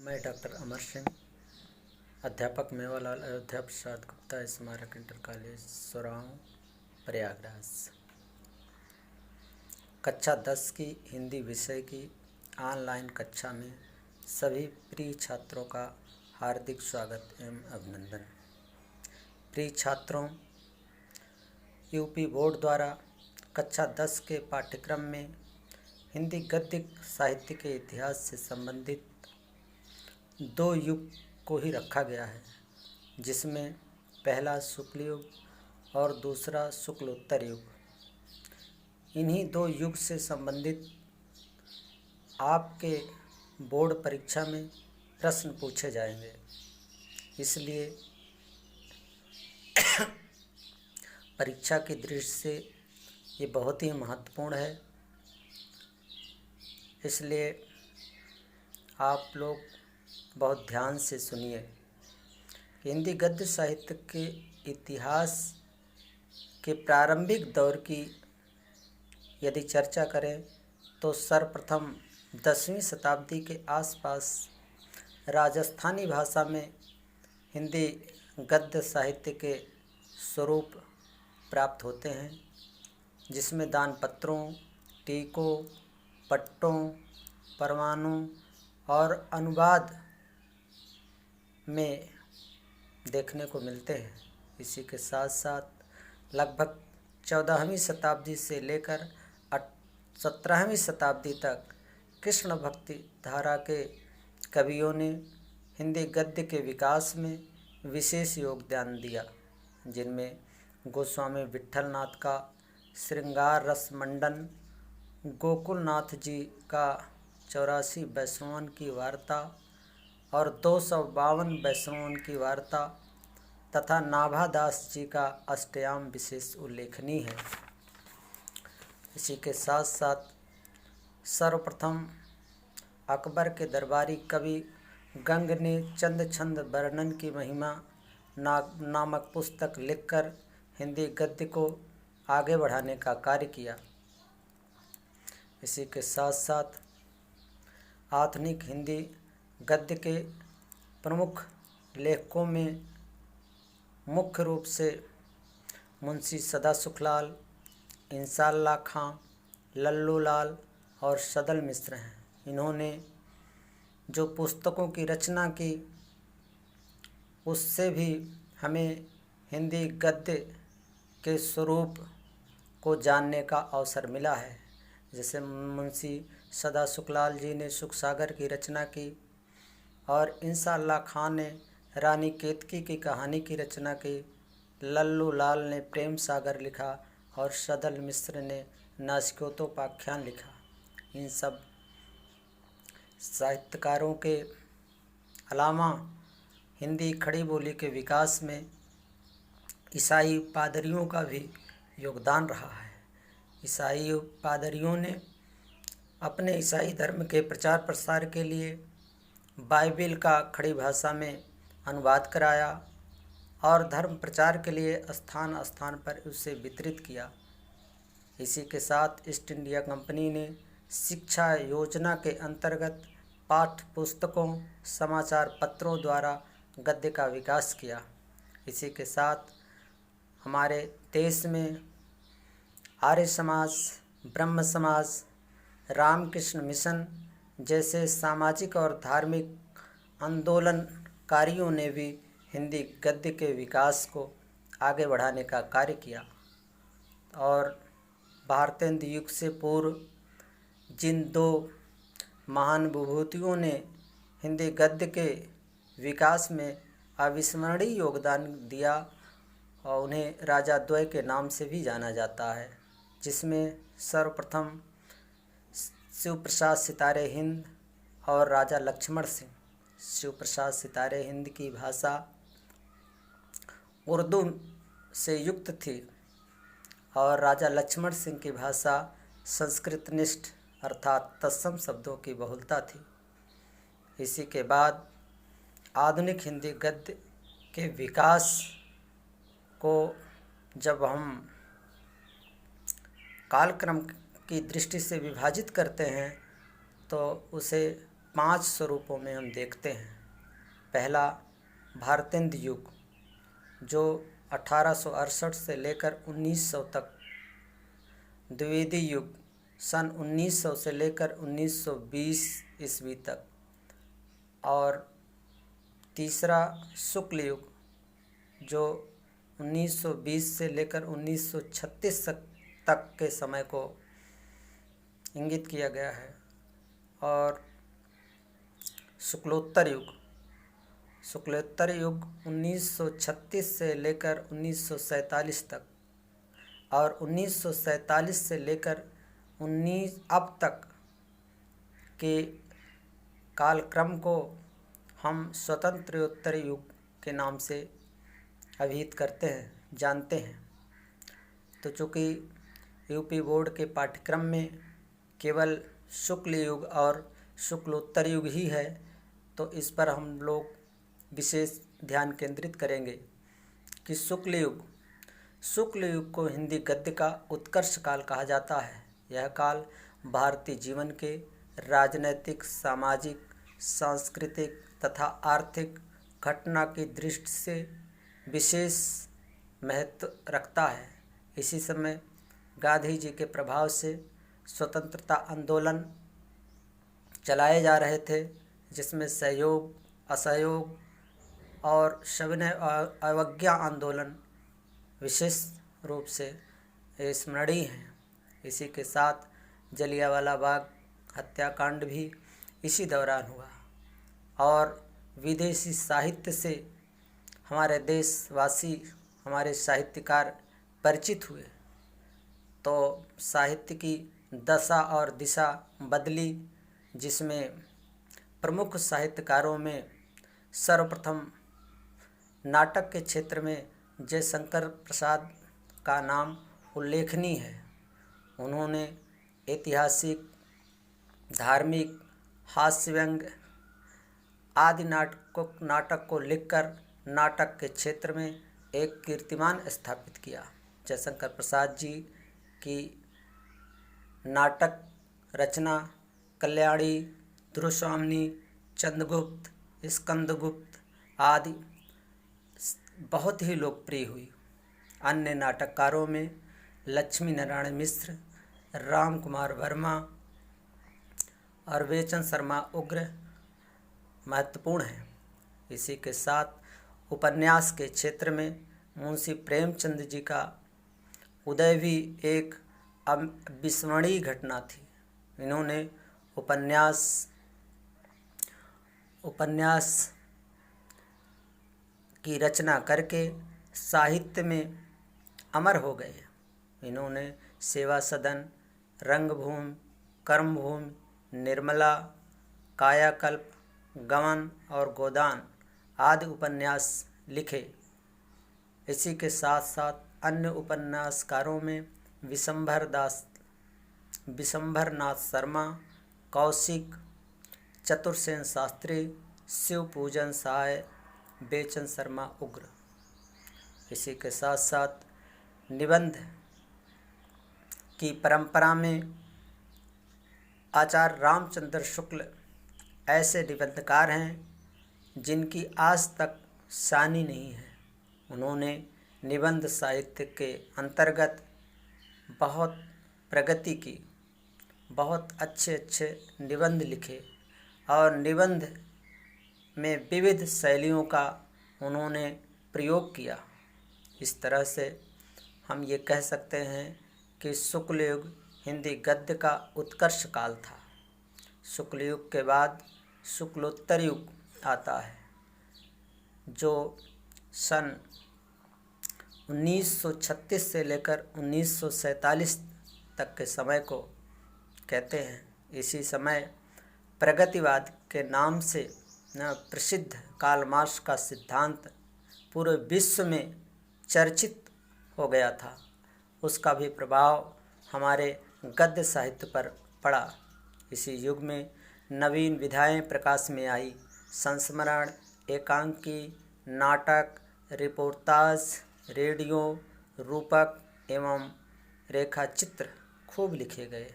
मैं डॉक्टर अमर सिंह, अध्यापक मेवालाल अयोध्या प्रसाद गुप्ता स्मारक इंटर कॉलेज सोराव, प्रयागराज। कक्षा 10 की हिंदी विषय की ऑनलाइन कक्षा में सभी प्रिय छात्रों का हार्दिक स्वागत एवं अभिनंदन। प्रिय छात्रों, यूपी बोर्ड द्वारा कक्षा 10 के पाठ्यक्रम में हिंदी गद्य साहित्य के इतिहास से संबंधित 2 युग को ही रखा गया है, जिसमें पहला शुक्ल युग और दूसरा शुक्लोत्तर युग। इन्हीं 2 युग से संबंधित आपके बोर्ड परीक्षा में प्रश्न पूछे जाएंगे। इसलिए परीक्षा की दृष्टि से ये बहुत ही महत्वपूर्ण है। इसलिए आप लोग बहुत ध्यान से सुनिए। हिंदी गद्य साहित्य के इतिहास के प्रारंभिक दौर की यदि चर्चा करें तो सर्वप्रथम 10वीं शताब्दी के आसपास राजस्थानी भाषा में हिंदी गद्य साहित्य के स्वरूप प्राप्त होते हैं, जिसमें दानपत्रों, टीकों, पट्टों, परवानों और अनुवाद में देखने को मिलते हैं। इसी के साथ साथ लगभग 14वीं शताब्दी से लेकर 17वीं शताब्दी तक कृष्ण भक्ति धारा के कवियों ने हिंदी गद्य के विकास में विशेष योगदान दिया, जिनमें गोस्वामी विट्ठलनाथ का श्रृंगार रस मंडन, गोकुलनाथ जी का 84 वैष्णवन की वार्ता और 252 वैष्णवन की वार्ता तथा नाभादास जी का अष्टयाम विशेष उल्लेखनीय है। इसी के साथ साथ सर्वप्रथम अकबर के दरबारी कवि गंग ने चंद छंद वर्णन की महिमा नामक पुस्तक लिखकर हिंदी गद्य को आगे बढ़ाने का कार्य किया। इसी के साथ साथ आधुनिक हिंदी गद्य के प्रमुख लेखकों में मुख्य रूप से मुंशी सदा सुखलाल, इंसाल्ला खां, लल्लू लाल और सदल मिश्र हैं। इन्होंने जो पुस्तकों की रचना की, उससे भी हमें हिंदी गद्य के स्वरूप को जानने का अवसर मिला है। जैसे मुंशी सदा सुखलाल जी ने सुख सागर की रचना की और इंसाल्ला खां ने रानी केतकी की कहानी की रचना की, लल्लू लाल ने प्रेम सागर लिखा और सदल मिश्र ने नासिकोतोपाख्यान लिखा। इन सब साहित्यकारों के अलावा हिंदी खड़ी बोली के विकास में ईसाई पादरियों का भी योगदान रहा है। ईसाई पादरियों ने अपने ईसाई धर्म के प्रचार प्रसार के लिए बाइबिल का खड़ी भाषा में अनुवाद कराया और धर्म प्रचार के लिए स्थान स्थान पर उसे वितरित किया। इसी के साथ ईस्ट इंडिया कंपनी ने शिक्षा योजना के अंतर्गत पाठ्य पुस्तकों, समाचार पत्रों द्वारा गद्य का विकास किया। इसी के साथ हमारे देश में आर्य समाज, ब्रह्म समाज, रामकृष्ण मिशन जैसे सामाजिक और धार्मिक आंदोलनकारियों ने भी हिंदी गद्य के विकास को आगे बढ़ाने का कार्य किया। और भारतेंदु युग से पूर्व जिन 2 महान विभूतियों ने हिंदी गद्य के विकास में अविस्मरणीय योगदान दिया और उन्हें राजा द्वय के नाम से भी जाना जाता है, जिसमें सर्वप्रथम शिव प्रसाद सितारे हिंद और राजा लक्ष्मण सिंह। शिव प्रसाद सितारे हिंद की भाषा उर्दू से युक्त थी और राजा लक्ष्मण सिंह की भाषा संस्कृतनिष्ठ अर्थात तत्सम शब्दों की बहुलता थी। इसी के बाद आधुनिक हिंदी गद्य के विकास को जब हम कालक्रम की दृष्टि से विभाजित करते हैं तो उसे 5 स्वरूपों में हम देखते हैं। पहला भारतेंद्र युग, जो 1868 से लेकर 1900 तक। द्विवेदी युग, सन 1900 से लेकर 1920 ईस्वी तक। और तीसरा शुक्ल युग, जो 1920 से लेकर 1936 तक के समय को इंगित किया गया है। और शुक्लोत्तर युग, शुक्लोत्तर युग 1936 से लेकर 1947 तक। और 1947 से लेकर 19 अब तक के कालक्रम को हम स्वतंत्रोत्तर युग के नाम से अभिहित करते हैं, जानते हैं। तो चूँकि यूपी बोर्ड के पाठ्यक्रम में केवल शुक्ल युग और शुक्लोत्तर युग ही है, तो इस पर हम लोग विशेष ध्यान केंद्रित करेंगे कि शुक्ल युग को हिंदी गद्य का उत्कर्ष काल कहा जाता है। यह काल भारतीय जीवन के राजनैतिक, सामाजिक, सांस्कृतिक तथा आर्थिक घटना की दृष्टि से विशेष महत्व रखता है। इसी समय गांधी जी के प्रभाव से स्वतंत्रता आंदोलन चलाए जा रहे थे, जिसमें सहयोग, असहयोग और सविनय अवज्ञा आंदोलन विशेष रूप से स्मरणीय हैं। इसी के साथ जलियांवाला बाग हत्याकांड भी इसी दौरान हुआ। और विदेशी साहित्य से हमारे देशवासी, हमारे साहित्यकार परिचित हुए, तो साहित्य की दशा और दिशा बदली, जिसमें प्रमुख साहित्यकारों में सर्वप्रथम नाटक के क्षेत्र में जयशंकर प्रसाद का नाम उल्लेखनीय है। उन्होंने ऐतिहासिक, धार्मिक, हास्य व्यंग्य आदि नाटक को लिखकर नाटक के क्षेत्र में एक कीर्तिमान स्थापित किया। जयशंकर प्रसाद जी की नाटक रचना कल्याणी, ध्रुवस्वामिनी, चंद्रगुप्त, स्कंदगुप्त आदि बहुत ही लोकप्रिय हुई। अन्य नाटककारों में लक्ष्मी नारायण मिश्र, राम कुमार वर्मा और बेचन शर्मा उग्र महत्वपूर्ण हैं। इसी के साथ उपन्यास के क्षेत्र में मुंशी प्रेमचंद जी का उदय भी एक अविस्मरणीय घटना थी। इन्होंने उपन्यास की रचना करके साहित्य में अमर हो गए। इन्होंने सेवा सदन, रंगभूमि, कर्मभूमि, निर्मला, कायाकल्प, गमन और गोदान आदि उपन्यास लिखे। इसी के साथ साथ अन्य उपन्यासकारों में विशंभरनाथ शर्मा, कौशिक, चतुरसेन शास्त्री, शिवपूजन सहाय, बेचन शर्मा उग्र। इसी के साथ साथ निबंध की परंपरा में आचार्य रामचंद्र शुक्ल ऐसे निबंधकार हैं जिनकी आज तक सानी नहीं है। उन्होंने निबंध साहित्य के अंतर्गत बहुत प्रगति की, बहुत अच्छे निबंध लिखे और निबंध में विविध शैलियों का उन्होंने प्रयोग किया। इस तरह से हम ये कह सकते हैं कि शुक्ल युग हिंदी गद्य का उत्कर्ष काल था। शुक्ल युग के बाद शुक्लोत्तर युग आता है, जो सन 1936 से लेकर 1947 तक के समय को कहते हैं। इसी समय प्रगतिवाद के नाम से प्रसिद्ध कार्ल मार्क्स का सिद्धांत पूरे विश्व में चर्चित हो गया था। उसका भी प्रभाव हमारे गद्य साहित्य पर पड़ा। इसी युग में नवीन विधाएं प्रकाश में आई। संस्मरण, एकांकी, नाटक, रिपोर्टाज, रेडियो, रूपक एवं रेखाचित्र खूब लिखे गए।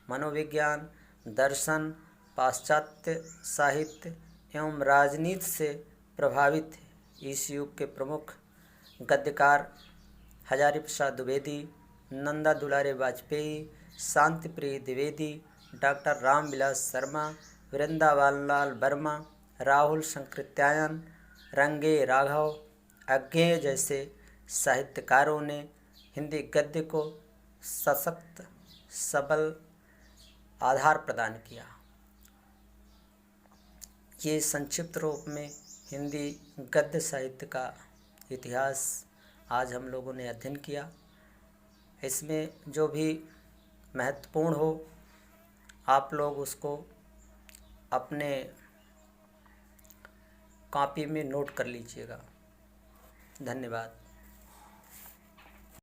मनोविज्ञान, दर्शन, पाश्चात्य साहित्य एवं राजनीति से प्रभावित थे। इस युग के प्रमुख गद्यकार हजारी प्रसाद द्विवेदी, नंदा दुलारे वाजपेयी, शांति प्रिय द्विवेदी, डॉक्टर रामविलास शर्मा, वृंदावन वर्मा, राहुल संकृत्यायन, रंगे राघव, अज्ञेय जैसे साहित्यकारों ने हिंदी गद्य को सशक्त सबल आधार प्रदान किया। ये संक्षिप्त रूप में हिंदी गद्य साहित्य का इतिहास आज हम लोगों ने अध्ययन किया। इसमें जो भी महत्वपूर्ण हो आप लोग उसको अपने कॉपी में नोट कर लीजिएगा। धन्यवाद।